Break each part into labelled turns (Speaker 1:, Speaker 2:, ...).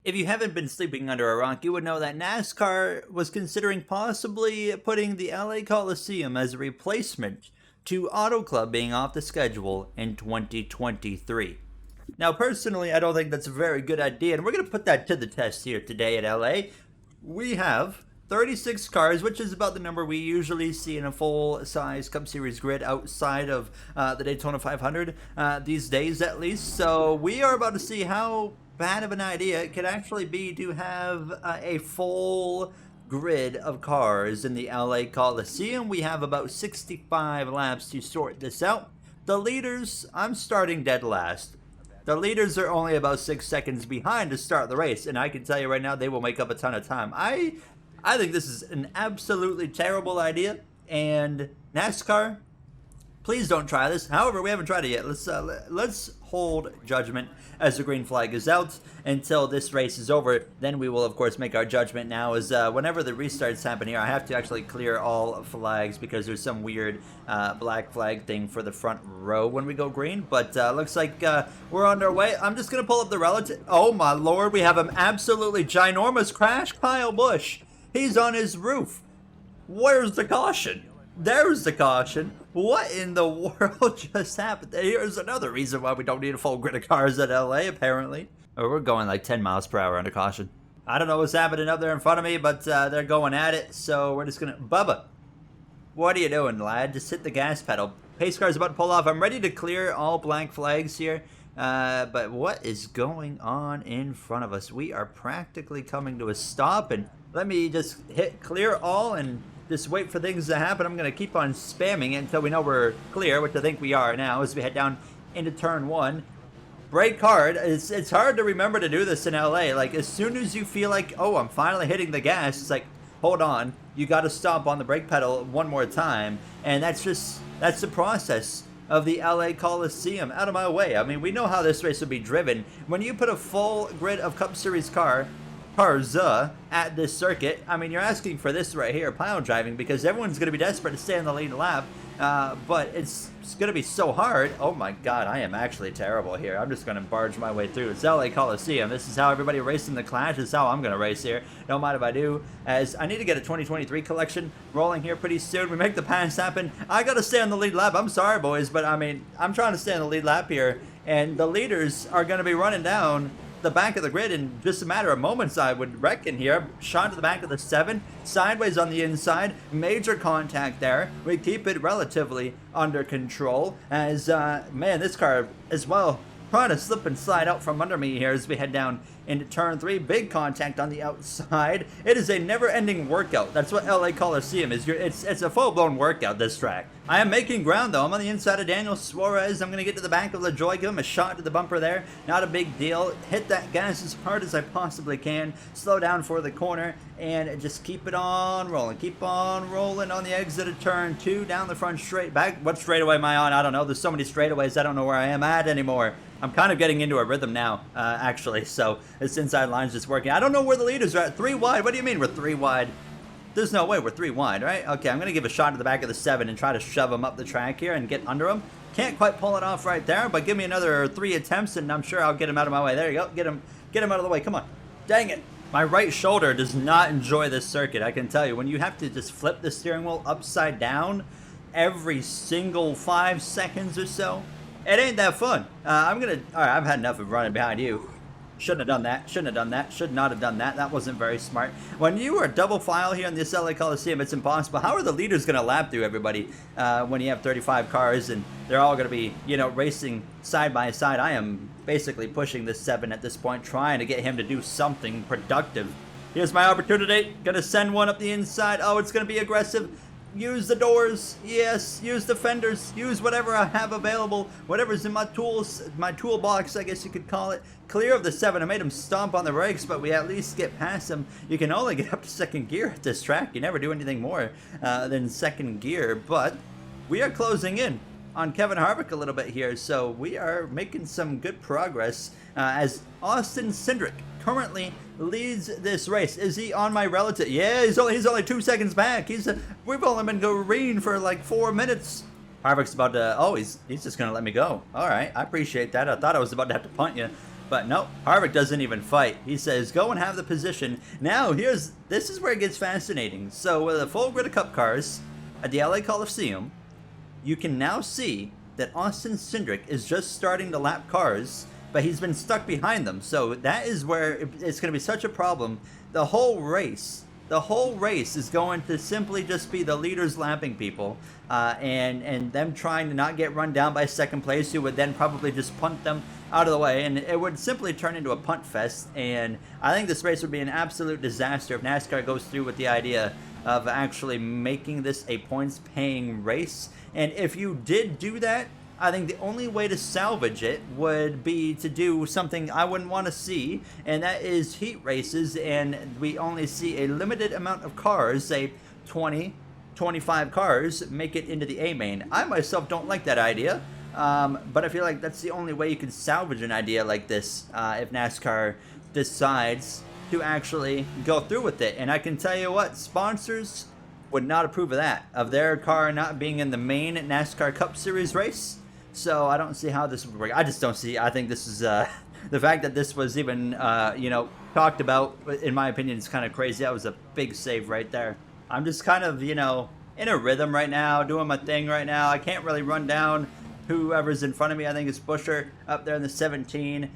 Speaker 1: If you haven't been sleeping under a rock, you would know that NASCAR was considering possibly putting the LA Coliseum as a replacement to Auto Club being off the schedule in 2023. Now, personally, I don't think that's a very good idea, and we're going to put that to the test here today at LA. We have 36 cars, which is about the number we usually see in a full-size Cup Series grid outside of the Daytona 500 these days, at least. So we are about to see how bad of an idea it could actually be to have a full grid of cars in the LA Coliseum. We have about 65 laps to sort this out. The leaders, I'm starting dead last. The leaders are only about 6 seconds behind to start the race, and I can tell you right now they will make up a ton of time. I think this is an absolutely terrible idea, and NASCAR, please don't try this. However, we haven't tried it yet. Let's hold judgment as the green flag is out until this race is over. Then we will, of course, make our judgment now. As whenever the restarts happen here, I have to actually clear all flags because there's some weird black flag thing for the front row when we go green. But looks like we're on our way. I'm just gonna pull up the relative. Oh my lord, we have an absolutely ginormous crash. Kyle Busch, he's on his roof. Where's the caution? There's the caution. What in the world just happened? Here's another reason why we don't need a full grid of cars at LA, apparently. Oh, we're going like 10 miles per hour under caution. I don't know what's happening up there in front of me, but they're going at it, so we're just gonna... Bubba, what are you doing, lad? Just hit the gas pedal. Pace car's about to pull off. I'm ready to clear all blank flags here, but what is going on in front of us? We are practically coming to a stop, and let me just hit clear all and just wait for things to happen. I'm going to keep on spamming it until we know we're clear, which I think we are now as we head down into turn one. Brake hard. It's hard to remember to do this in LA. Like, as soon as you feel like, oh, I'm finally hitting the gas, it's like, hold on. You got to stop on the brake pedal one more time. And that's the process of the LA Coliseum. Out of my way. I mean, we know how this race will be driven. When you put a full grid of Cup Series cars at this circuit, I mean, you're asking for this right here, pile driving, because everyone's going to be desperate to stay in the lead lap, but it's going to be so hard. Oh my god, I am actually terrible here. I'm just going to barge my way through. It's LA Coliseum. This is how everybody racing the Clash. This is how I'm going to race here. Don't mind if I do, as I need to get a 2023 collection rolling here pretty soon. We make the pass happen. I got to stay on the lead lap. I'm sorry, boys, but I mean, I'm trying to stay on the lead lap here, and the leaders are going to be running down the back of the grid in just a matter of moments, I would reckon here. Shot to the back of the 7, sideways on the inside, major contact there. We keep it relatively under control as, man, this car as well trying to slip and slide out from under me here as we head down into turn 3. Big contact on the outside. It is a never-ending workout. That's what LA Coliseum is. It's a full-blown workout, this track. I am making ground, though. I'm on the inside of Daniel Suarez. I'm going to get to the back of LaJoy. Give him a shot to the bumper there. Not a big deal. Hit that gas as hard as I possibly can. Slow down for the corner and just keep it on rolling. Keep on rolling on the exit of turn 2. Down the front straight. Back. What straightaway am I on? I don't know. There's so many straightaways. I don't know where I am at anymore. I'm kind of getting into a rhythm now, actually, so this inside line's just working. I don't know where the leaders are at. 3 wide? What do you mean we're 3 wide? There's no way we're 3 wide, right? Okay, I'm going to give a shot to the back of the 7 and try to shove him up the track here and get under him. Can't quite pull it off right there, but give me another 3 attempts and I'm sure I'll get him out of my way. There you go. Get him out of the way. Come on. Dang it. My right shoulder does not enjoy this circuit, I can tell you. When you have to just flip the steering wheel upside down every single 5 seconds or so, it ain't that fun. All right, I've had enough of running behind you. Shouldn't have done that. Shouldn't have done that. Should not have done that. That wasn't very smart. When you are double file here in this LA Coliseum, it's impossible. How are the leaders going to lap through everybody when you have 35 cars and they're all going to be, you know, racing side by side? I am basically pushing this 7 at this point, trying to get him to do something productive. Here's my opportunity. Going to send one up the inside. Oh, it's going to be aggressive. Use the doors, yes, use the fenders, use whatever I have available, whatever's in my toolbox, I guess you could call it. Clear of the 7, I made him stomp on the brakes, but we at least get past him. You can only get up to 2nd gear at this track. You never do anything more than 2nd gear, but we are closing in on Kevin Harvick a little bit here, so we are making some good progress as Austin Cindric currently leads this race. Is he on my relative? Yeah, he's only 2 seconds back. We've only been green for like 4 minutes. Harvick's about to, oh, he's just gonna let me go. All right, I appreciate that. I thought I was about to have to punt you. But no, Harvick doesn't even fight. He says, go and have the position. Now, this is where it gets fascinating. So with a full grid of Cup cars at the LA Coliseum, you can now see that Austin Cindric is just starting to lap cars, but he's been stuck behind them. So that is where it's going to be such a problem. The whole race is going to simply just be the leaders lapping people, and them trying to not get run down by second place, who would then probably just punt them out of the way, and it would simply turn into a punt fest. And I think this race would be an absolute disaster if NASCAR goes through with the idea of actually making this a points-paying race. And if you did do that, I think the only way to salvage it would be to do something I wouldn't want to see, and that is heat races, and we only see a limited amount of cars, say 20, 25 cars, make it into the A main. I myself don't like that idea, but I feel like that's the only way you can salvage an idea like this, if NASCAR decides to actually go through with it. And I can tell you what, sponsors would not approve of that, of their car not being in the main NASCAR Cup Series race. So I don't see how this would work. I just don't see. I think this is the fact that this was even talked about, in my opinion, is kind of crazy. That was a big save right there. I'm just kind of in a rhythm right now, doing my thing right now. I can't really run down whoever's in front of me. I think it's Buescher up there in the 17.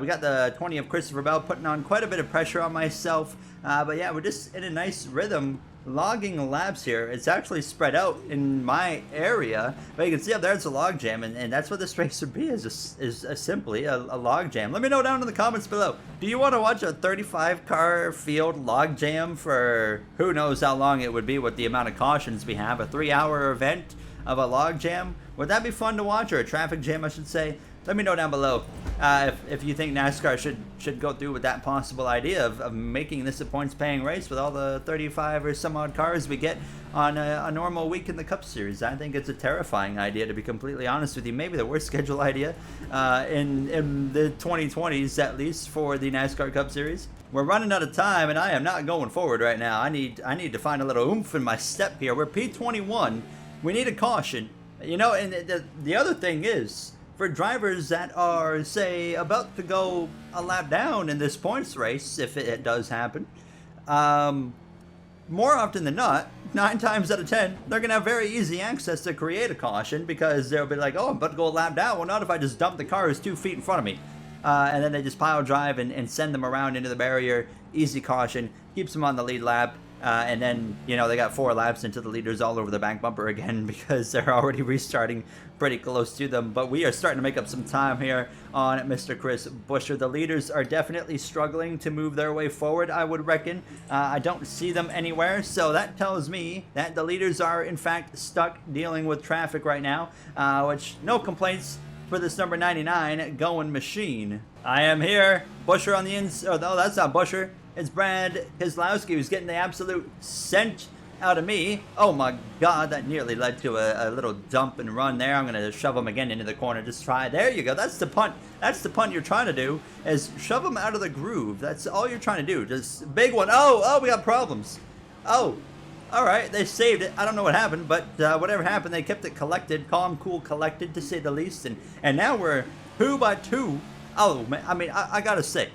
Speaker 1: We got the 20 of Christopher Bell, putting on quite a bit of pressure on myself. But yeah, we're just in a nice rhythm, logging laps here. It's actually spread out in my area, but you can see up there it's a log jam, and that's what this race would be, is simply a log jam. Let me know down in the comments below. Do you want to watch a 35 car field log jam for who knows how long it would be with the amount of cautions we have? A 3-hour event of a log jam? Would that be fun to watch, or a traffic jam I should say? Let me know down below if you think NASCAR should go through with that possible idea of making this a points-paying race with all the 35 or some odd cars we get on a normal week in the Cup Series. I think it's a terrifying idea, to be completely honest with you. Maybe the worst schedule idea in the 2020s, at least, for the NASCAR Cup Series. We're running out of time, and I am not going forward right now. I need to find a little oomph in my step here. We're P21. We need a caution. And the other thing is, for drivers that are, say, about to go a lap down in this points race, if it does happen, more often than not, 9 times out of 10, they're going to have very easy access to create a caution, because they'll be like, oh, I'm about to go a lap down. Well, not if I just dump the cars 2 feet in front of me. And then they just pile drive and send them around into the barrier. Easy caution, keeps them on the lead lap. And then, they got 4 laps into the leaders all over the back bumper again, because they're already restarting pretty close to them. But we are starting to make up some time here on Mr. Chris Buescher. The leaders are definitely struggling to move their way forward, I would reckon. I don't see them anywhere, so that tells me that the leaders are, in fact, stuck dealing with traffic right now, which, no complaints for this number 99 going machine. I am here. Buescher on the inside. Oh, no, that's not Buescher. It's Brad Keselowski, who's getting the absolute scent out of me. Oh my God, that nearly led to a little dump and run there. I'm going to shove him again into the corner. Just try. There you go. That's the punt. That's the punt you're trying to do, is shove him out of the groove. That's all you're trying to do. Just big one. Oh, we got problems. Oh, all right. They saved it. I don't know what happened, but whatever happened, they kept it collected. Calm, cool, collected, to say the least. And now we're 2 by 2. Oh, man. I mean, I got to say,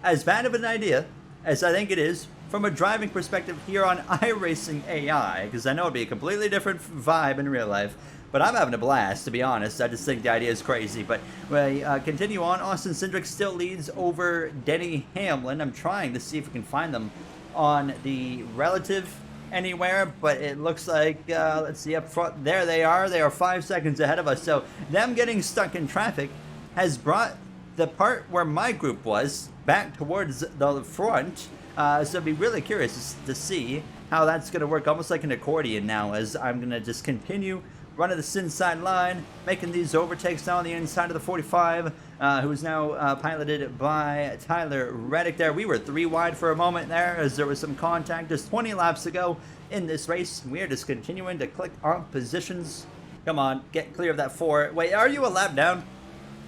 Speaker 1: as bad of an idea as I think it is from a driving perspective here on iRacing AI, because I know it'd be a completely different vibe in real life, but I'm having a blast, to be honest. I just think the idea is crazy. But we continue on. Austin Cindric still leads over Denny Hamlin. I'm trying to see if we can find them on the relative anywhere, but it looks like, let's see, up front, there they are. They are 5 seconds ahead of us. So them getting stuck in traffic has brought the part where my group was back towards the front, so I'd be really curious to see how that's going to work, almost like an accordion now, as I'm going to just continue running this inside line, making these overtakes down the inside of the 45, who's now piloted by Tyler Reddick there. We were 3 wide for a moment there, as there was some contact just 20 laps ago in this race. We are just continuing to click on positions. Come on, get clear of that 4. Wait, are you a lap down?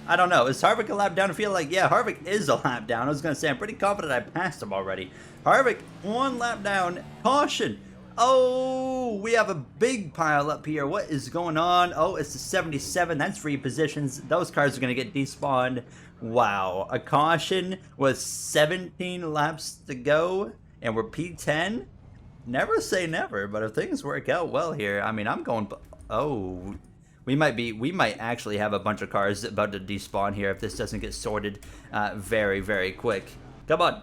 Speaker 1: I don't know. Is Harvick a lap down? I feel like, yeah, Harvick is a lap down. I was going to say, I'm pretty confident I passed him already. Harvick, 1 lap down. Caution. Oh, we have a big pile up here. What is going on? Oh, it's the 77. That's free positions. Those cars are going to get despawned. Wow. A caution with 17 laps to go. And we're P10. Never say never, but if things work out well here, I mean, I'm going... Oh, we might actually have a bunch of cars about to despawn here if this doesn't get sorted very, very quick. Come on.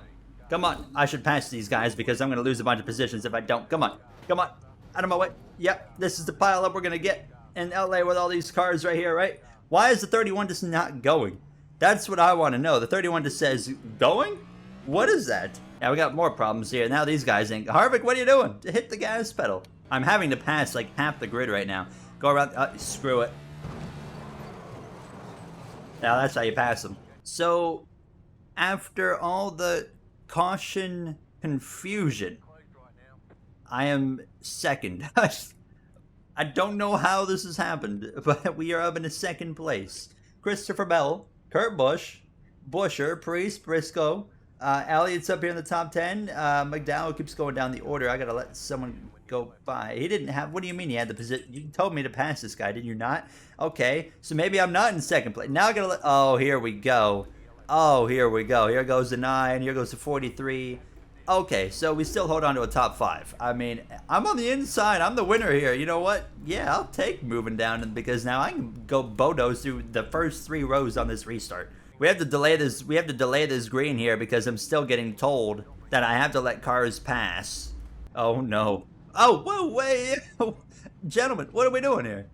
Speaker 1: Come on. I should pass these guys because I'm going to lose a bunch of positions if I don't. Come on. Come on. Out of my way. Yep. This is the pile up we're going to get in LA with all these cars right here, right? Why is the 31 just not going? That's what I want to know. The 31 just says, going? What is that? Now we got more problems here. Now these guys ain't. Harvick, what are you doing? Hit the gas pedal. I'm having to pass like half the grid right now. Go around. Screw it. Now that's how you pass them. So, after all the caution confusion, I am second. I don't know how this has happened, but we are up in a second place. Christopher Bell, Kurt Busch, Busher, Priest, Briscoe, Elliott's up here in the top 10. McDowell keeps going down the order. I gotta let someone go by. He didn't have... What do you mean he had the position? You told me to pass this guy, did you not? Okay, so maybe I'm not in second place. Now I gotta let... Oh, here we go. Oh, here we go. Here goes the 9. Here goes the 43. Okay, so we still hold on to a top 5. I mean, I'm on the inside. I'm the winner here. You know what? Yeah, I'll take moving down because now I can go Bodos through the first 3 rows on this restart. We have to delay this. We have to delay this green here because I'm still getting told that I have to let cars pass. Oh no. Oh, whoa, wait. Gentlemen, what are we doing here?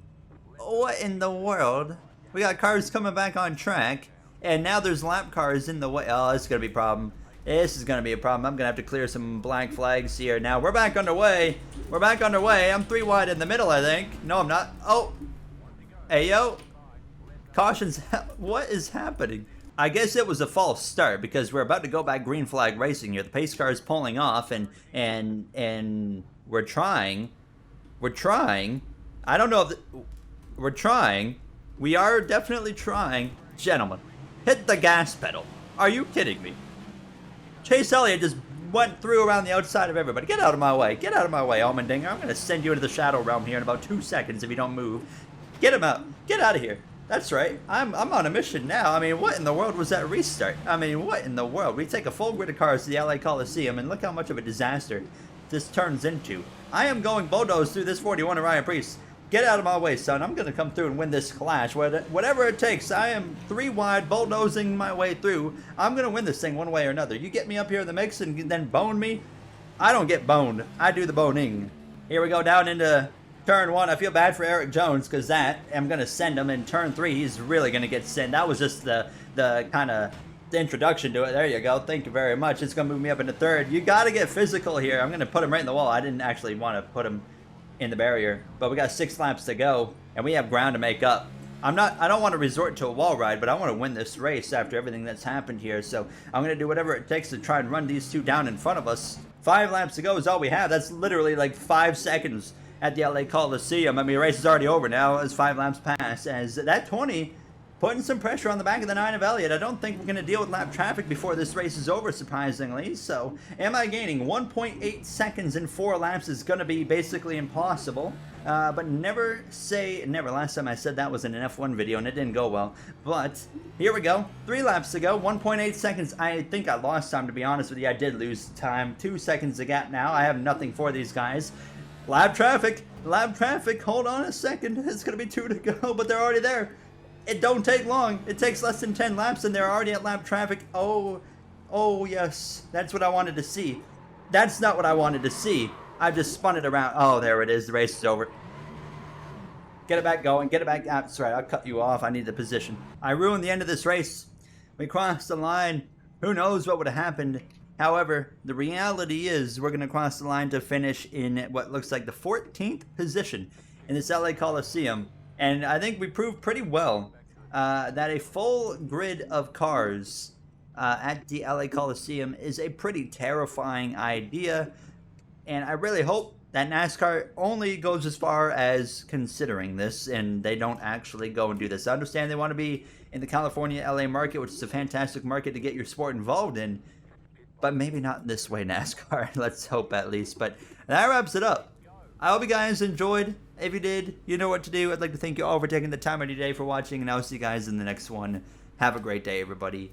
Speaker 1: What in the world? We got cars coming back on track. And now there's lap cars in the way. Oh, this is going to be a problem. This is going to be a problem. I'm going to have to clear some blank flags here. Now, we're back underway. We're back underway. I'm 3 wide in the middle, I think. No, I'm not. Oh. Hey, yo. Cautions. What is happening? I guess it was a false start because we're about to go back green flag racing here. The pace car is pulling off and we're trying. We're trying. I don't know if... We're trying. We are definitely trying. Gentlemen. Hit the gas pedal. Are you kidding me? Chase Elliott just went through around the outside of everybody. Get out of my way. Get out of my way, Allmendinger. I'm going to send you into the shadow realm here in about 2 seconds if you don't move. Get him out. Get out of here. That's right. I'm on a mission now. I mean, what in the world was that restart? I mean, what in the world? We take a full grid of cars to the LA Coliseum, and look how much of a disaster this turns into. I am going Bodos through this 41 Ryan Priest. Get out of my way, son. I'm going to come through and win this clash. Whatever it takes. I am 3 wide, bulldozing my way through. I'm going to win this thing one way or another. You get me up here in the mix and then bone me? I don't get boned. I do the boning. Here we go down into turn 1. I feel bad for Eric Jones because I'm going to send him in turn 3. He's really going to get sent. That was just the kind of the introduction to it. There you go. Thank you very much. It's going to move me up into 3rd. You got to get physical here. I'm going to put him right in the wall. I didn't actually want to put him in the barrier, but we got 6 laps to go and we have ground to make up. I don't want to resort to a wall ride, but I want to win this race after everything that's happened here, so I'm going to do whatever it takes to try and run these 2 down in front of us. 5 laps to go is all we have. That's literally like 5 seconds at the LA Coliseum. I mean, the race is already over now as 5 laps pass, as that 20 putting some pressure on the back of the 9 of Elliott. I don't think we're going to deal with lap traffic before this race is over, surprisingly. So, am I gaining 1.8 seconds in 4 laps is going to be basically impossible. But never say never. Last time I said that was in an F1 video and it didn't go well. But, here we go. 3 laps to go, 1.8 seconds. I think I lost time, to be honest with you. I did lose time. 2 seconds a gap now. I have nothing for these guys. Lap traffic. Lap traffic. Hold on a second. It's going to be 2 to go, but they're already there. It don't take long. It takes less than 10 laps and they're already at lap traffic. Oh yes. That's what I wanted to see. That's not what I wanted to see. I just spun it around. Oh, there it is. The race is over. Get it back going. Get it back. That's right. I'll cut you off. I need the position. I ruined the end of this race. We crossed the line. Who knows what would have happened. However, the reality is we're going to cross the line to finish in what looks like the 14th position in this LA Coliseum. And I think we proved pretty well that a full grid of cars at the LA Coliseum is a pretty terrifying idea. And I really hope that NASCAR only goes as far as considering this and they don't actually go and do this. I understand they want to be in the California LA market, which is a fantastic market to get your sport involved in. but maybe not in this way, NASCAR. Let's hope at least. But that wraps it up. I hope you guys enjoyed. If you did, you know what to do. I'd like to thank you all for taking the time out of your day for watching, and I'll see you guys in the next one. Have a great day, everybody.